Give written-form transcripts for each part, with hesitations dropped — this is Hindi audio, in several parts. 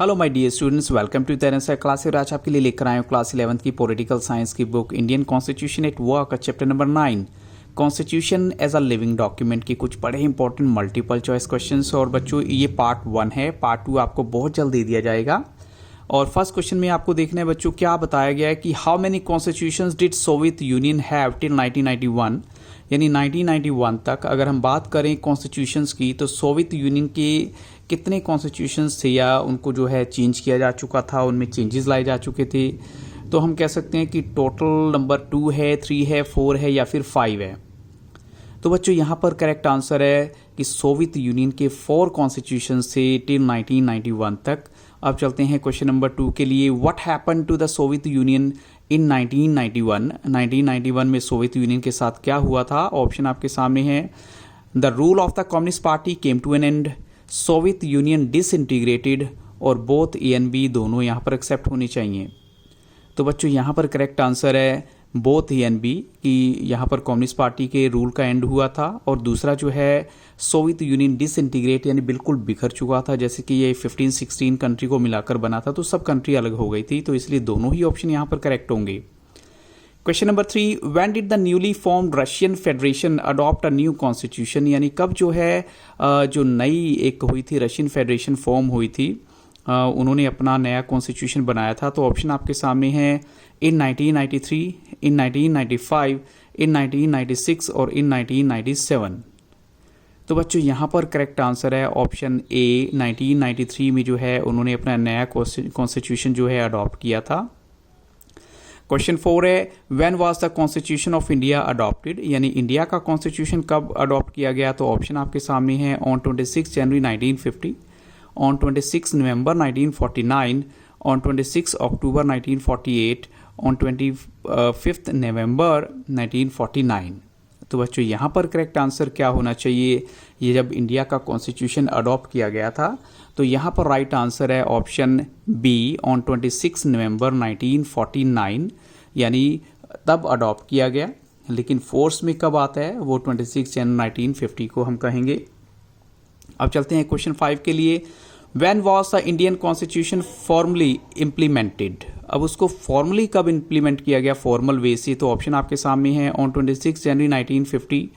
Hello my dear students, welcome to Terence class. आज आपके लिए लेकर आए हूँ क्लास 11th की पॉलिटिकल साइंस की book Indian constitution at work, chapter number 9 constitution as a living document की कुछ बड़े इंपॉर्टेंट मल्टीपल चॉइस क्वेश्चंस। और बच्चों ये पार्ट 1 है, पार्ट 2 आपको बहुत जल्द दे दिया जाएगा। और फर्स्ट क्वेश्चन में आपको देखना है बच्चों क्या बताया गया है कि how many constitutions did Soviet union have till 1991, यानी 1991 तक अगर हम बात करें कॉन्स्टिट्यूशंस की तो सोवियत यूनियन के कितने कॉन्स्टिट्यूशंस थे या उनको जो है चेंज किया जा चुका था, उनमें चेंजेस लाए जा चुके थे। तो हम कह सकते हैं कि टोटल नंबर 2 है, 3 है, 4 है या फिर 5 है। तो बच्चों यहाँ पर करेक्ट आंसर है कि सोवियत यूनियन के 4 कॉन्स्टिट्यूशंस थे टिल 1991 तक। अब चलते हैं क्वेश्चन नंबर 2 के लिए। What happen to the Soviet Union in 1991? 1991 में सोवियत यूनियन के साथ क्या हुआ था? ऑप्शन आपके सामने है। The rule of the communist party came to an end, Soviet Union disintegrated, और बोथ ए एंड बी दोनों यहाँ पर एक्सेप्ट होनी चाहिए। तो बच्चों यहाँ पर करेक्ट आंसर है बोथ ए एंड बी, कि यहाँ पर कम्युनिस्ट पार्टी के रूल का एंड हुआ था। और दूसरा जो है सोवियत यूनियन डिसइंटीग्रेट यानी बिल्कुल बिखर चुका था, जैसे कि ये 15-16 कंट्री को मिलाकर बना था तो सब कंट्री अलग हो गई थी। तो इसलिए दोनों ही ऑप्शन यहाँ पर करेक्ट होंगे। Question number 3, when did the newly formed Russian federation adopt a new constitution? यानी कब जो है जो नई एक हुई थी रशियन फेडरेशन फॉर्म हुई थी, उन्होंने अपना नया कॉन्स्टिट्यूशन बनाया था। तो ऑप्शन आपके सामने है इन 1993, इन 1995, इन 1996 और इन 1997। तो बच्चों यहाँ पर करेक्ट आंसर है ऑप्शन ए, 1993 में जो है उन्होंने अपना नया कॉन्स्टिट्यूशन जो है अडॉप्ट किया था। क्वेश्चन 4 है when was the constitution of India adopted? यानी इंडिया का कॉन्स्टिट्यूशन कब अडॉप्ट किया गया? तो ऑप्शन आपके सामने है on 26 January 1950, on 26 November 1949, on 26 October 1948, on 25 नवंबर 1949। तो बच्चों यहाँ पर करेक्ट आंसर क्या होना चाहिए? ये जब इंडिया का कॉन्स्टिट्यूशन अडॉप्ट किया गया था तो यहाँ पर राइट आंसर है ऑप्शन बी, ऑन 26 नवंबर 1949, यानी तब अडॉप्ट किया गया। लेकिन फोर्स में कब आता है वो 26 जनवरी 1950 को हम कहेंगे। अब चलते हैं क्वेश्चन 5 के लिए। When was the Indian constitution formally implemented? अब उसको फॉर्मली कब इम्प्लीमेंट किया गया फॉर्मल वे से? तो ऑप्शन आपके सामने है on 26 January 1950,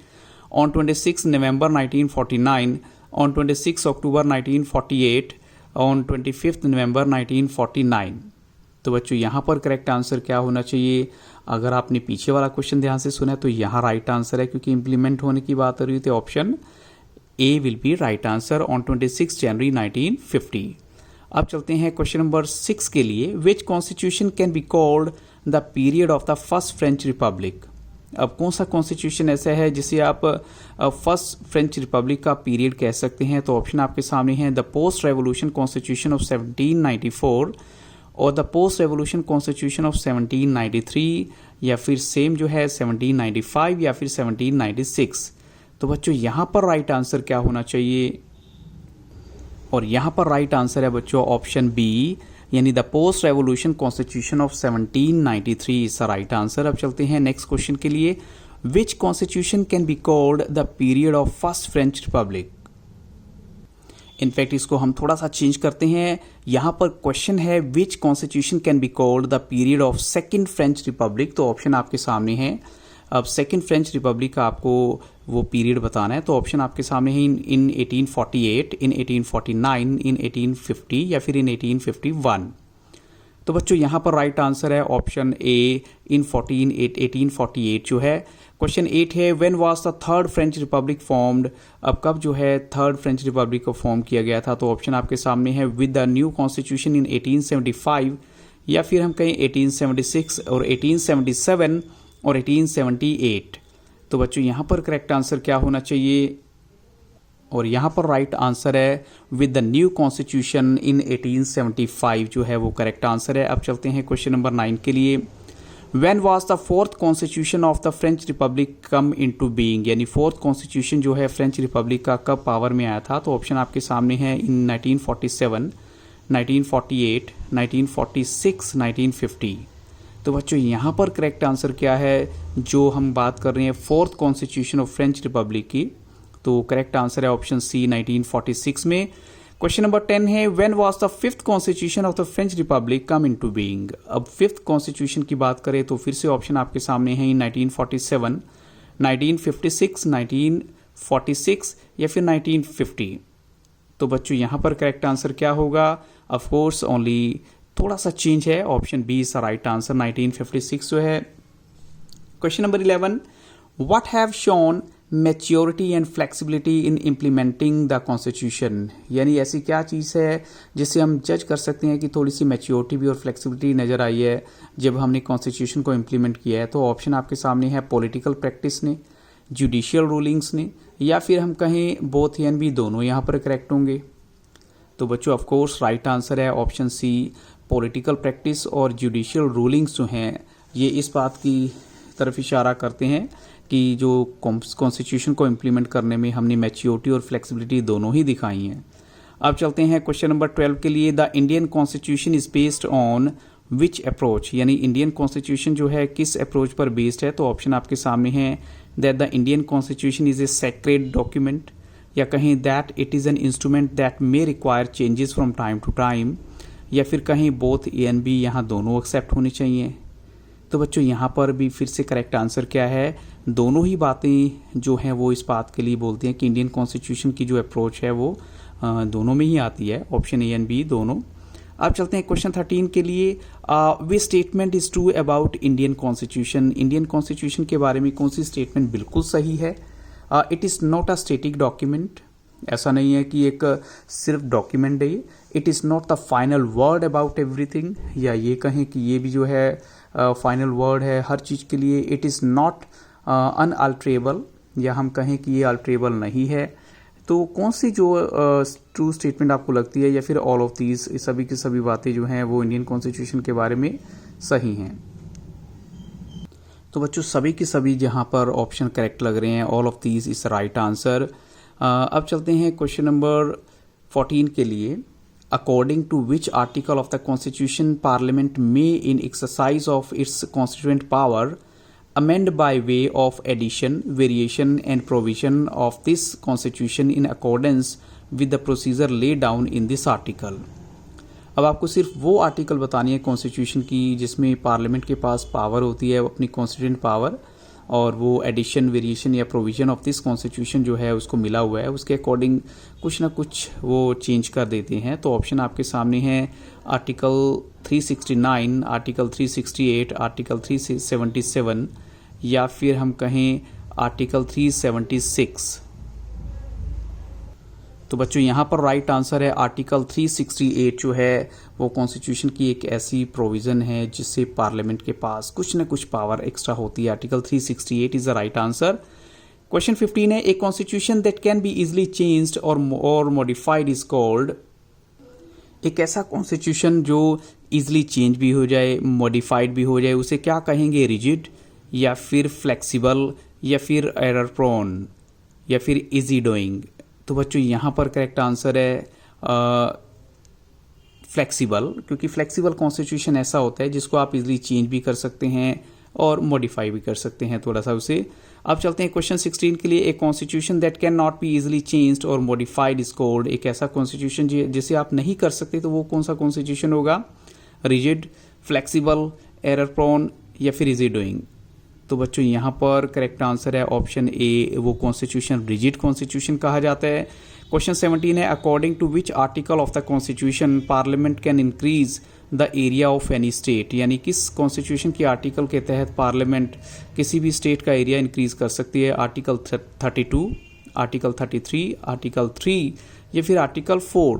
on 26 November 1949, on 26 October 1948, on 25 नवंबर 1949। तो बच्चों यहाँ पर करेक्ट आंसर क्या होना चाहिए? अगर आपने पीछे वाला क्वेश्चन ध्यान से सुना तो यहाँ राइट आंसर है, क्योंकि इम्प्लीमेंट होने की बात हो रही थी। Option A will be right answer on 26 January 1950। अब चलते हैं क्वेश्चन नंबर 6 के लिए। Which constitution can be called the period of the first French republic? अब कौन सा कॉन्स्टिट्यूशन ऐसा है जिसे आप फर्स्ट फ्रेंच रिपब्लिक का पीरियड कह सकते हैं? तो ऑप्शन आपके सामने हैं the post revolution constitution of 1794, और the post revolution constitution of 1793, या फिर सेम जो है 1795 या फिर 1796। तो बच्चों यहाँ पर राइट आंसर क्या होना चाहिए? और यहाँ पर राइट आंसर है बच्चों ऑप्शन बी, यानी the post revolution constitution of 1793 is the right answer. अब चलते हैं नेक्स्ट क्वेश्चन के लिए। Which constitution can be called the period of first French republic? In fact इसको हम थोड़ा सा चेंज करते हैं। यहाँ पर क्वेश्चन है which constitution can be called the period of second French republic? तो ऑप्शन आपके सामने है। अब सेकेंड फ्रेंच रिपब्लिक का आपको वो पीरियड बताना है, तो ऑप्शन आपके सामने है इन 1848, इन 1849, इन 1850 या फिर इन 1851। तो बच्चों यहाँ पर राइट आंसर है ऑप्शन ए, इन 1848 जो है। क्वेश्चन 8 है when was the third French Republic formed? अब कब जो है थर्ड फ्रेंच रिपब्लिक को फॉर्म किया गया था? तो ऑप्शन आपके सामने है with the new constitution in 1875, या फिर हम कहें 1876 और 1877 और 1878। तो बच्चों यहाँ पर करेक्ट आंसर क्या होना चाहिए? और यहाँ पर राइट आंसर है with the new constitution in 1875 जो है वो करेक्ट आंसर है। अब चलते हैं क्वेश्चन नंबर 9 के लिए। When was the fourth constitution of the French Republic come into being? यानी फोर्थ कॉन्स्टिट्यूशन जो है फ्रेंच रिपब्लिक का कब पावर में आया था? तो ऑप्शन आपके सामने है इन 1947, 1948, 1946, 1950। तो बच्चों यहाँ पर करेक्ट आंसर क्या है? जो हम बात कर रहे हैं fourth constitution of French Republic की, तो करेक्ट आंसर है ऑप्शन सी 1946 में। क्वेश्चन नंबर 10 है when was the fifth constitution of the French Republic come into being. अब फिफ्थ कॉन्स्टिट्यूशन की बात करें तो फिर से ऑप्शन आपके सामने है 1947, 1956, 1946 या फिर 1950। तो बच्चों यहाँ पर करेक्ट आंसर क्या होगा? ऑफ कोर्स ओनली थोड़ा सा चेंज है, option B is the right answer, 1956 जो है। Question number 11 what have shown maturity and flexibility in implementing the constitution, यानी ऐसी क्या चीज़ है जिससे हम जज कर सकते हैं कि थोड़ी सी मैच्योरिटी भी और फ्लेक्सिबिलिटी नज़र आई है जब हमने कॉन्स्टिट्यूशन को इम्प्लीमेंट किया है। तो ऑप्शन आपके सामने है पॉलिटिकल प्रैक्टिस ने, जुडिशियल रूलिंग्स ने, या फिर हम कहें बोथ एंड भी, दोनों यहाँ पर करेक्ट होंगे। तो बच्चों ऑफ कोर्स राइट आंसर है ऑप्शन सी, पॉलिटिकल प्रैक्टिस और जुडिशियल रूलिंग्स जो हैं ये इस बात की तरफ इशारा करते हैं कि जो कॉन्स्टिट्यूशन को इम्प्लीमेंट करने में हमने मैच्योरिटी और फ्लेक्सिबिलिटी दोनों ही दिखाई हैं। अब चलते हैं क्वेश्चन नंबर 12 के लिए। The Indian constitution is based on which approach, यानी इंडियन कॉन्स्टिट्यूशन जो है किस अप्रोच पर बेस्ड है। तो ऑप्शन आपके सामने है that the Indian constitution is a sacred document, या कहीं that it is an instrument that may require changes from time to time, या फिर कहीं बोथ ए एंड बी, यहाँ दोनों एक्सेप्ट होनी चाहिए। तो बच्चों यहाँ पर भी फिर से करेक्ट आंसर क्या है? दोनों ही बातें जो हैं वो इस बात के लिए बोलती हैं कि इंडियन कॉन्स्टिट्यूशन की जो अप्रोच है वो दोनों में ही आती है, ऑप्शन ए एंड बी दोनों। अब चलते हैं क्वेश्चन 13 के लिए। Way statement is true about Indian constitution, Indian constitution के बारे में कौन सी स्टेटमेंट बिल्कुल सही है? It is not a static document, ऐसा नहीं है कि एक सिर्फ डॉक्यूमेंट है ये। It is not the final word about everything, या ये कहें कि ये भी जो है फाइनल वर्ड है हर चीज़ के लिए। इट इज़ नॉट अनअल्ट्रेबल, या हम कहें कि ये अल्ट्रेबल नहीं है। तो कौन सी जो ट्रू स्टेटमेंट आपको लगती है, या फिर ऑल ऑफ दीज, सभी की सभी बातें जो हैं वो इंडियन कॉन्स्टिट्यूशन के बारे में सही हैं? तो बच्चों सभी की सभी जहाँ पर ऑप्शन करेक्ट लग रहे हैं, all of these is right answer. अब चलते हैं क्वेश्चन नंबर 14 के लिए। According to which article of the constitution parliament may in exercise of its constituent power amend by way of addition, variation and provision of this constitution in accordance with the procedure laid down in this article। अब आपको सिर्फ वो आर्टिकल बतानी है कॉन्स्टिट्यूशन की जिसमें पार्लियामेंट के पास पावर होती है अपनी कॉन्स्टिट्यूएंट पावर, और वो एडिशन, वेरिएशन या प्रोविजन ऑफ दिस कॉन्स्टिट्यूशन जो है उसको मिला हुआ है, उसके अकॉर्डिंग कुछ ना कुछ वो चेंज कर देते हैं। तो ऑप्शन आपके सामने है आर्टिकल 369, आर्टिकल 368, आर्टिकल 377, या फिर हम कहें आर्टिकल 376। तो बच्चों यहाँ पर राइट आंसर है आर्टिकल 368 जो है वो कॉन्स्टिट्यूशन की एक ऐसी प्रोविज़न है जिससे पार्लियामेंट के पास कुछ ना कुछ पावर एक्स्ट्रा होती है। Article 368 is the right answer. Question 15 है a constitution that can be easily changed और मॉडिफाइड इज कॉल्ड। एक ऐसा कॉन्स्टिट्यूशन जो इजिली चेंज भी हो जाए, मॉडिफाइड भी हो जाए, उसे क्या कहेंगे? रिजिड, या फिर फ्लेक्सिबल, या फिर एरर प्रोन, या फिर इजी डूइंग। तो बच्चों यहाँ पर करेक्ट आंसर है फ्लेक्सिबल, क्योंकि फ्लेक्सिबल कॉन्स्टिट्यूशन ऐसा होता है जिसको आप इजीली चेंज भी कर सकते हैं और मॉडिफाई भी कर सकते हैं थोड़ा सा उसे। अब चलते हैं क्वेश्चन 16 के लिए। A constitution that can not be easily changed और मॉडिफाइड इज कॉल्ड। एक ऐसा कॉन्स्टिट्यूशन जिसे आप नहीं कर सकते तो वो कौन सा कॉन्स्टिट्यूशन होगा? रिजिड, फ्लेक्सिबल, एरर प्रोन, या फिर इजी डूइंग। तो बच्चों यहाँ पर करेक्ट आंसर है ऑप्शन ए, वो कॉन्स्टिट्यूशन रिजिड कॉन्स्टिट्यूशन कहा जाता है। क्वेश्चन 17 है according to which article of the constitution parliament can increase the area of any state, यानी किस कॉन्स्टिट्यूशन के आर्टिकल के तहत पार्लियामेंट किसी भी स्टेट का एरिया इंक्रीज कर सकती है? आर्टिकल 32, आर्टिकल 33, आर्टिकल 3, या फिर आर्टिकल 4।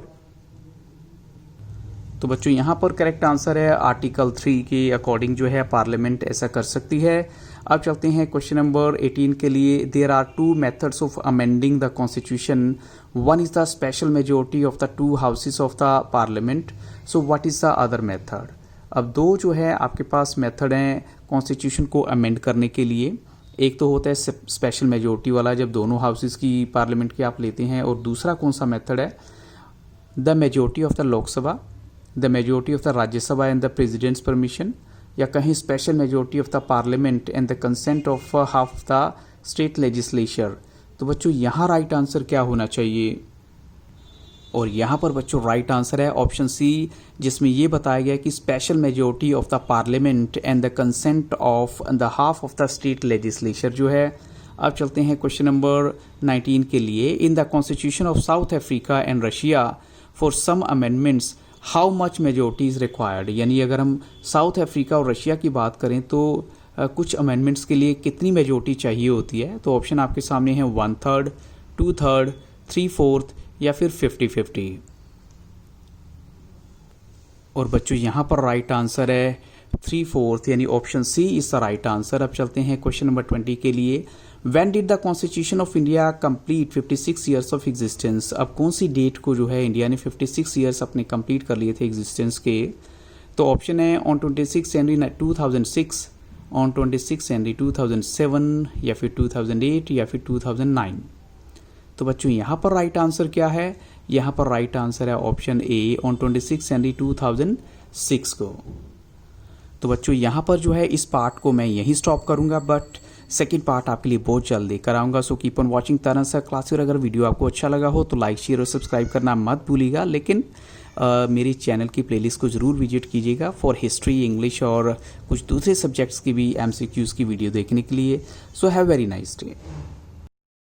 तो बच्चों यहाँ पर करेक्ट आंसर है आर्टिकल 3 के अकॉर्डिंग जो है पार्लियामेंट ऐसा कर सकती है। अब चलते हैं क्वेश्चन नंबर 18 के लिए। There are two methods of amending the constitution, one is the special majority of the two houses of the parliament, so what is the other method. अब दो जो है आपके पास मेथड हैं कॉन्स्टिट्यूशन को अमेंड करने के लिए। एक तो होता है स्पेशल मेजोरिटी वाला, जब दोनों हाउसेस की पार्लियामेंट की आप लेते हैं, और दूसरा कौन सा मेथड है? The majority of the Lok Sabha, the majority of the Rajya Sabha and the president's permission, या कहीं special majority of the parliament and the consent of half the state legislature. तो बच्चों यहाँ राइट आंसर क्या होना चाहिए? और यहाँ पर बच्चों राइट आंसर है ऑप्शन सी, जिसमें ये बताया गया कि special majority of the parliament and the consent of the half of the state legislature जो है। अब चलते हैं क्वेश्चन नंबर 19 के लिए। In the constitution of South Africa and Russia for some amendments how much majority is required, यानी अगर हम साउथ अफ्रीका और रशिया की बात करें तो कुछ अमेंडमेंट्स के लिए कितनी मेजोरिटी चाहिए होती है। तो ऑप्शन आपके सामने है 1/3, 2/3, 3/4 या फिर 50-50। और बच्चों यहाँ पर राइट आंसर है 3/4 यानी option C is the right answer. अब चलते हैं क्वेश्चन नंबर 20 के लिए। When did the constitution of India complete 56 years of existence, अब कौन सी डेट को जो है इंडिया ने 56 ईयर्स अपने कंप्लीट कर लिए थे एग्जिस्टेंस के। तो ऑप्शन है ऑन 26 जनवरी 2006, ऑन 26 जनवरी 2007 या फिर 2008 या फिर 2009। तो बच्चों यहाँ पर राइट आंसर क्या है, यहाँ पर राइट आंसर है ऑप्शन ए ऑन 26 जनवरी 2006 को। तो बच्चों यहाँ पर जो है इस पार्ट को मैं यहीं स्टॉप करूँगा, बट सेकंड पार्ट आपके लिए बहुत जल्द लेकर आऊँगा। So keep on watching Taran sir class. और अगर वीडियो आपको अच्छा लगा हो तो लाइक शेयर और सब्सक्राइब करना मत भूलिएगा, लेकिन मेरे चैनल की प्लेलिस्ट को ज़रूर विजिट कीजिएगा फॉर हिस्ट्री, इंग्लिश और कुछ दूसरे सब्जेक्ट्स की भी MCQs की वीडियो देखने के लिए। So have very nice day.